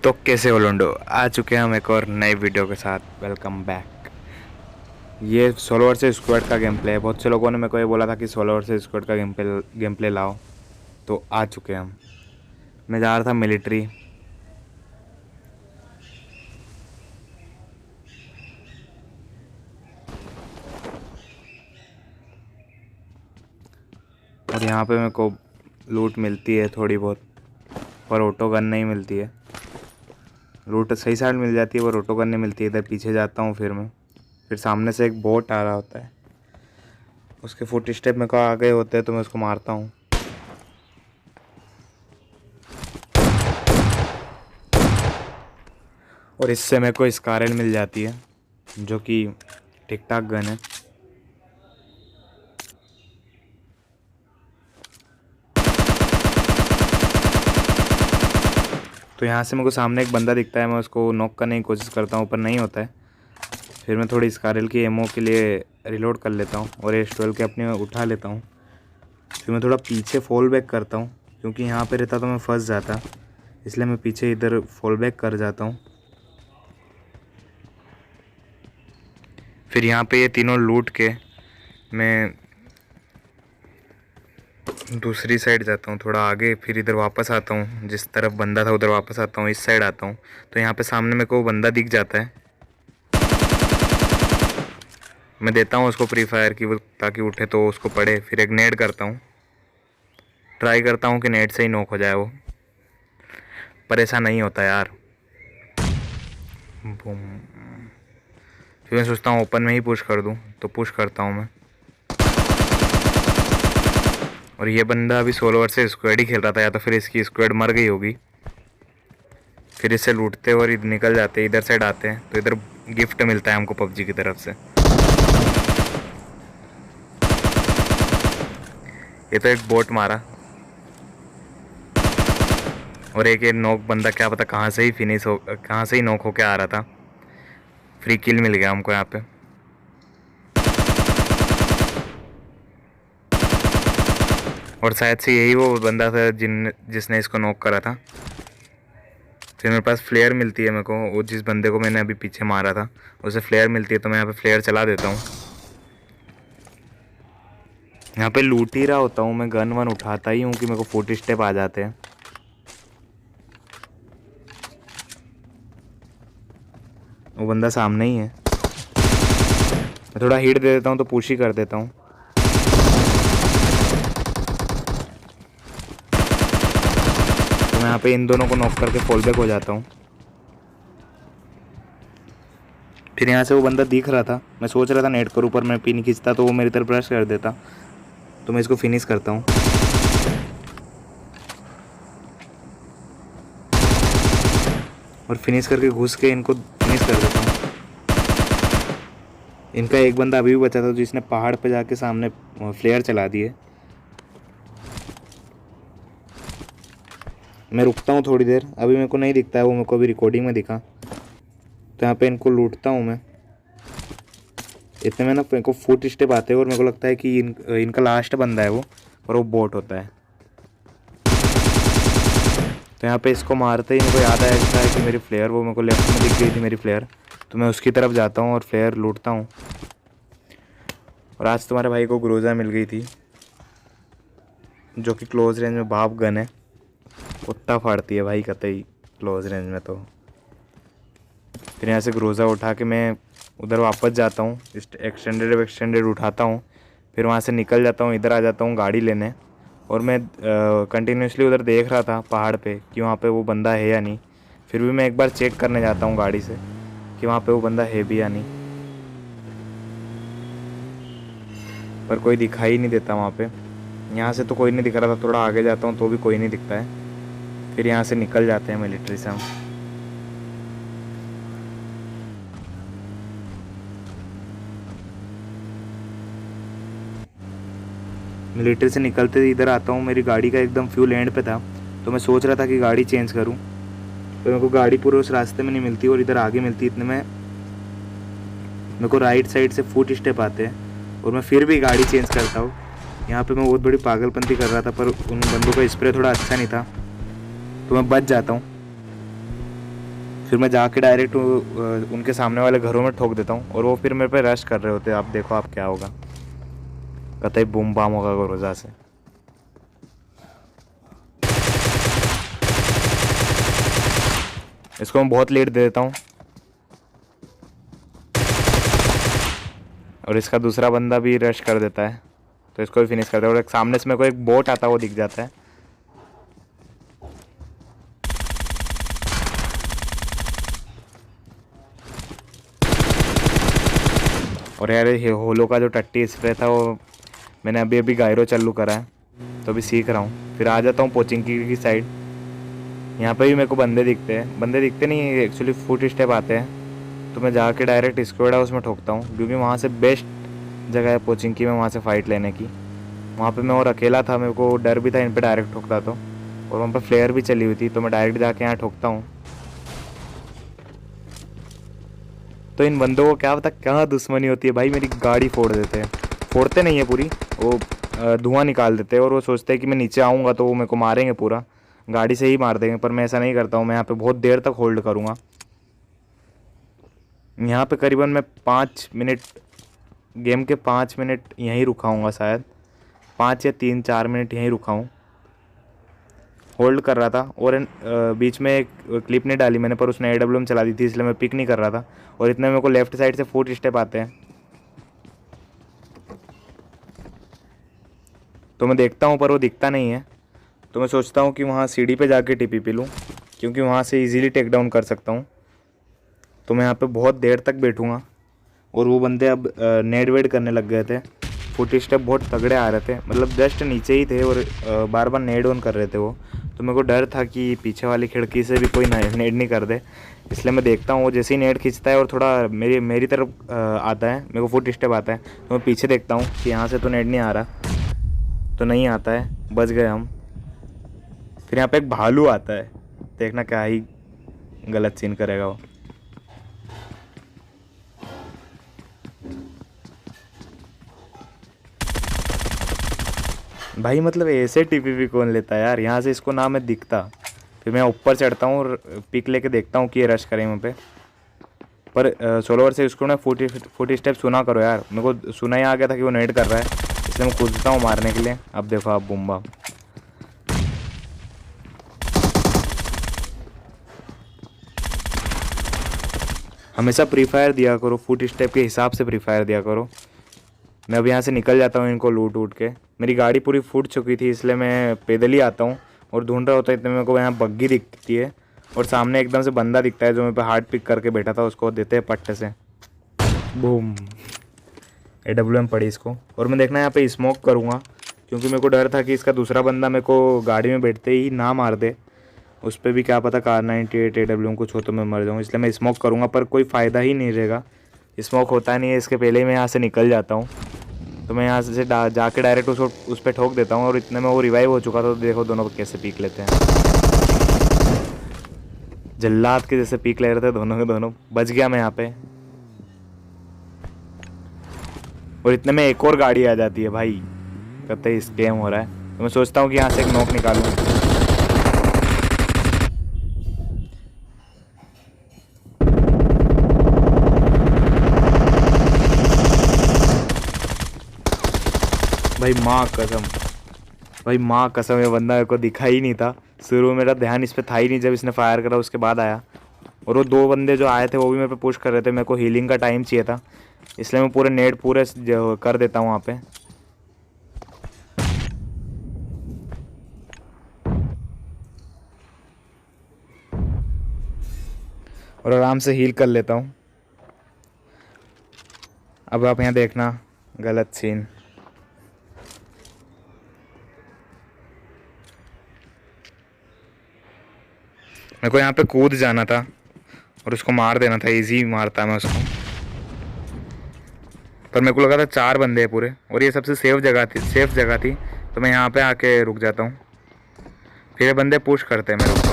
तो कैसे हो लोंडो, आ चुके हैं हम एक और नई वीडियो के साथ। Welcome back. ये सोलो वर्सेस स्क्वाड का गेम प्ले है। बहुत से लोगों ने मेरे को ये बोला था कि सोलो वर्सेस स्क्वाड का गेम प्ले लाओ, तो आ चुके हैं हम। मैं जा रहा था मिलिट्री। और यहाँ पे मेरे को लूट मिलती है थोड़ी बहुत, पर ऑटो गन नहीं मिलती है। लूट सही साइड मिल जाती है पर ऑटो गन नहीं मिलती है। इधर पीछे जाता हूँ फिर सामने से एक बोट आ रहा होता है, उसके फुट स्टेप मेरे को आ गए होते हैं तो मैं उसको मारता हूँ। और इससे मेरे को स्कारल मिल जाती है जो कि ठीक ठाक गन है। तो यहाँ से मेरे को सामने एक बंदा दिखता है, मैं उसको नॉक करने की कोशिश करता हूँ पर नहीं होता है। फिर मैं थोड़ी स्कारल की एमओ के लिए रिलोड कर लेता हूँ और S12 के अपने उठा लेता हूँ। फिर मैं थोड़ा पीछे फॉल बैक करता हूँ क्योंकि यहाँ पे रहता तो मैं फंस जाता, इसलिए मैं पीछे इधर फॉल बैक कर जाता हूँ। फिर यहाँ पे ये तीनों लूट के मैं दूसरी साइड जाता हूँ थोड़ा आगे, फिर इधर वापस आता हूँ। जिस तरफ बंदा था उधर वापस आता हूँ, इस साइड आता हूँ। तो यहाँ पे सामने मेरे को बंदा दिख जाता है, मैं देता हूँ उसको प्री फायर की वो ताकि उठे तो उसको पड़े। फिर एक नेट करता हूँ, ट्राई करता हूँ कि नेट से ही नॉक हो जाए वो, पर ऐसा नहीं होता यार। बूम। फिर मैं सोचता हूँ ओपन में ही पुश कर दूँ, तो पुश करता हूँ मैं। और ये बंदा अभी सोलो वर्सेस स्क्वाड ही खेल रहा था, या तो फिर इसकी स्क्वाड मर गई होगी। फिर इससे लूटते और इधर निकल जाते, इधर साइड आते हैं तो इधर गिफ्ट मिलता है हमको पबजी की तरफ से। ये तो एक बोट मारा और एक ये नॉक बंदा क्या पता कहाँ से ही नॉक होके आ रहा था। फ्री किल मिल गया हमको यहाँ पे। और शायद से यही वो बंदा था जिसने इसको नॉक करा था। फिर मेरे पास फ्लेयर मिलती है मेरे को, वो जिस बंदे को मैंने अभी पीछे मारा था उसे फ्लेयर मिलती है, तो मैं यहाँ पे फ्लेयर चला देता हूँ। यहाँ पे लूट ही रहा होता हूँ मैं, गन वन उठाता ही हूँ कि मेरे को फुट स्टेप आ जाते हैं। वो बंदा सामने ही है, मैं थोड़ा हिट दे देता हूँ तो पुश ही कर देता हूँ। तो मैं यहाँ पे इन दोनों को नॉक करके फॉल बैक हो जाता हूँ। फिर यहाँ से वो बंदा दिख रहा था, मैं सोच रहा था नेट करूँ पर मैं पिन खींचता तो वो मेरी तरफ रश कर देता, तो मैं इसको फिनिश करता हूँ। और फिनिश करके घुस के इनको फिनिश कर देता हूँ। इनका एक बंदा अभी भी बचा था जिसने पहाड़ पे जाके सामने फ्लेयर चला दिए। मैं रुकता हूँ थोड़ी देर, अभी मेरे को नहीं दिखता है वो, मेरे को अभी रिकॉर्डिंग में दिखा। तो यहाँ पे इनको लूटता हूँ मैं। इतने में ना मेरे को फुट स्टेप आते हैं और मेरे को लगता है कि इनका लास्ट बंदा है वो, और वो बोट होता है। तो यहाँ पे इसको मारते ही मेरे को याद आया है कि मेरी फ्लेयर वो मेरे को लेफ्ट में दिख गई थी मेरी फ्लेयर, तो मैं उसकी तरफ जाता हूँ और फ्लेयर लूटता हूँ। और आज तुम्हारे भाई को ग्रोजा मिल गई थी जो कि क्लोज रेंज में बाप गन है, कुत्ता फाड़ती है भाई कतई क्लोज रेंज में। तो फिर यहाँ से ग्रोजा उठा के मैं उधर वापस जाता हूँ, एक्सटेंडेड उठाता हूँ। फिर वहाँ से निकल जाता हूँ, इधर आ जाता हूँ गाड़ी लेने। और मैं कंटिन्यूसली उधर देख रहा था पहाड़ पे कि वहाँ पे वो बंदा है या नहीं। फिर भी मैं एक बार चेक करने जाता हूँ गाड़ी से कि वहाँ पे वो बंदा है भी या नहीं, पर कोई दिखाई नहीं देता वहाँ पे। यहाँ से तो कोई नहीं दिख रहा था, थोड़ा आगे जाता हूँ तो भी कोई नहीं दिखता है। फिर यहाँ से निकल जाते हैं मिलिट्री से हम। मिलिट्री से निकलते ही इधर आता हूँ, मेरी गाड़ी का एकदम फ्यूल एंड पे था, तो मैं सोच रहा था कि गाड़ी चेंज करूँ, तो मेरे को गाड़ी पूरे उस रास्ते में नहीं मिलती और इधर आगे मिलती। इतने में मेरे को राइट साइड से फुट स्टेप आते हैं और मैं फिर भी गाड़ी चेंज करता हूँ। यहाँ पे मैं बहुत बड़ी पागलपंती कर रहा था, पर उन बंदों का स्प्रे थोड़ा अच्छा नहीं था तो मैं बच जाता हूँ। फिर मैं जाके डायरेक्ट उनके सामने वाले घरों में ठोक देता हूँ और वो फिर मेरे पे रश कर रहे होते हैं। आप देखो आप क्या होगा, कतई बूम बाम होगा गोरोजा से। इसको मैं बहुत लेट दे देता हूँ और इसका दूसरा बंदा भी रश कर देता है, तो इसको भी फिनिश करता है। और एक सामने से मेरे को एक बोट आता है, वो दिख जाता है। और यार ये होलो का जो टट्टी स्प्रे था वो मैंने अभी अभी गायरो चालू करा है, तो अभी सीख रहा हूँ। फिर आ जाता हूँ पोचिंकी की साइड। यहाँ पे भी मेरे को बंदे दिखते हैं, बंदे दिखते नहीं एक्चुअली, फुट स्टेप आते हैं। तो मैं जाके डायरेक्ट स्क्वाड हाउस में ठोकता हूँ, क्योंकि वहाँ से बेस्ट जगह है पोचिंकी में वहाँ से फ़ाइट लेने की। वहाँ पे मैं और अकेला था, मेरे को डर भी था इन पे डायरेक्ट ठोकता तो, और वहाँ पे फ्लेयर भी चली हुई थी, तो मैं डायरेक्ट जाके यहाँ ठोकता हूँ। तो इन बंदों को क्या पता कहाँ दुश्मनी होती है भाई, मेरी गाड़ी फोड़ देते हैं। फोड़ते नहीं है पूरी, वो धुआं निकाल देते हैं, और वो सोचते हैं कि मैं नीचे आऊँगा तो वो मेरे को मारेंगे, पूरा गाड़ी से ही मार देंगे। पर मैं ऐसा नहीं करता हूँ, मैं यहाँ पे बहुत देर तक होल्ड करूँगा। यहाँ पे करीबन मैं 5 मिनट, गेम के 5 मिनट यहीं रुका हूँगा शायद, 5 या 3-4 मिनट यहीं रुका हूँ, होल्ड कर रहा था। और बीच में एक क्लिप नहीं डाली मैंने, पर उसने AWM चला दी थी, इसलिए मैं पिक नहीं कर रहा था। और इतने मेरे को लेफ्ट साइड से फुट स्टेप आते हैं, तो मैं देखता हूँ पर वो दिखता नहीं है। तो मैं सोचता हूँ कि वहाँ सीढ़ी पे जाके TPP लूँ, क्योंकि वहाँ से इजीली टेक डाउन कर सकता हूँ। तो मैं यहाँ पे बहुत देर तक बैठूँगा। और वो बंदे अब नेड वेड करने लग गए थे, फुट स्टेप बहुत तगड़े आ रहे थे, मतलब जस्ट नीचे ही थे, और बार बार नेड ऑन कर रहे थे वो। तो मेरे को डर था कि पीछे वाली खिड़की से भी कोई नेड नहीं कर दे, इसलिए मैं देखता हूँ वो जैसे ही नेड खींचता है और थोड़ा मेरी तरफ आता है, मेरे को फुट स्टेप आता है, तो मैं पीछे देखता हूँ कि यहाँ से तो नेड नहीं आ रहा, तो नहीं आता है, बच गए हम। फिर यहाँ पे एक भालू आता है, देखना क्या ही गलत सीन करेगा वो। भाई मतलब ऐसे TPP कौन लेता है यार, यहाँ से इसको ना मैं दिखता। फिर मैं ऊपर चढ़ता हूँ और पिक लेके देखता हूँ कि ये रश करें वहाँ पे। पर सोलोवर से इसको ना फुट स्टेप सुना करो यार, मेरे को सुना ही आ गया था कि वो नेट कर रहा है, इसलिए मैं कूदता हूँ मारने के लिए। अब देखो आप बुम्बा, हमेशा प्री फायर दिया करो, फुट स्टेप के हिसाब से प्री फायर दिया करो। मैं अब यहाँ से निकल जाता हूँ इनको लूट उट के। मेरी गाड़ी पूरी फूट चुकी थी, इसलिए मैं पैदल ही आता हूँ और ढूंढ रहा होता है। इतने मेरे को यहाँ बग्गी दिखती है और सामने एकदम से बंदा दिखता है जो मेरे पे हार्ड पिक करके बैठा था, उसको देते हैं पट्टे से, बूम, AWM पड़ी इसको। और मैं देखना यहाँ पे स्मोक करूँगा, क्योंकि मेरे को डर था कि इसका दूसरा बंदा मेरे को गाड़ी में बैठते ही ना मार दे, उस पर भी क्या पता Kar98 AWM कुछ हो तो मैं मर जाऊँ, इसलिए मैं स्मोक करूँगा। पर कोई फ़ायदा ही नहीं रहेगा, स्मोक होता नहीं है, इसके पहले ही मैं यहाँ से निकल जाता हूँ। तो मैं यहाँ से जाके डायरेक्ट उस पर ठोक देता हूँ, और इतने में वो रिवाइव हो चुका था। तो देखो दोनों कैसे पीक लेते हैं, जल्लाद के जैसे पीक ले रहे थे दोनों के दोनों। बच गया मैं यहाँ पे, और इतने में एक और गाड़ी आ जाती है भाई, कतई स्कैम हो रहा है। तो मैं सोचता हूँ कि यहाँ से एक नॉक निकालूँ। भाई माँ कसम ये बंदा मेरे को दिखा ही नहीं था। शुरू में मेरा ध्यान इस पर था ही नहीं, जब इसने फायर करा उसके बाद आया। और वो दो बंदे जो आए थे वो भी मेरे पे पुश कर रहे थे, मेरे को हीलिंग का टाइम चाहिए था, इसलिए मैं पूरे नेट पूरे कर देता हूँ वहाँ पे। और आराम से हील कर लेता हूँ। अब आप यहाँ देखना गलत सीन, मेरे को यहाँ पे कूद जाना था और उसको मार देना था, इजी मारता मैं उसको। पर मेरे को लगा था 4 बंदे हैं पूरे, और ये सबसे सेफ जगह थी, तो मैं यहाँ पे आके रुक जाता हूँ। फिर ये बंदे पुश करते हैं मेरे ऊपर।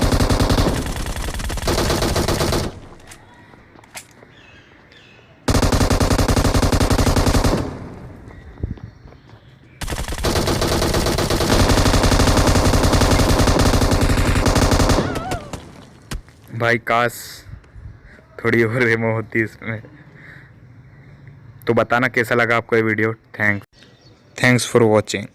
भाई काश थोड़ी और रेमो होती इसमें। तो बताना कैसा लगा आपको ये वीडियो। Thanks for watching.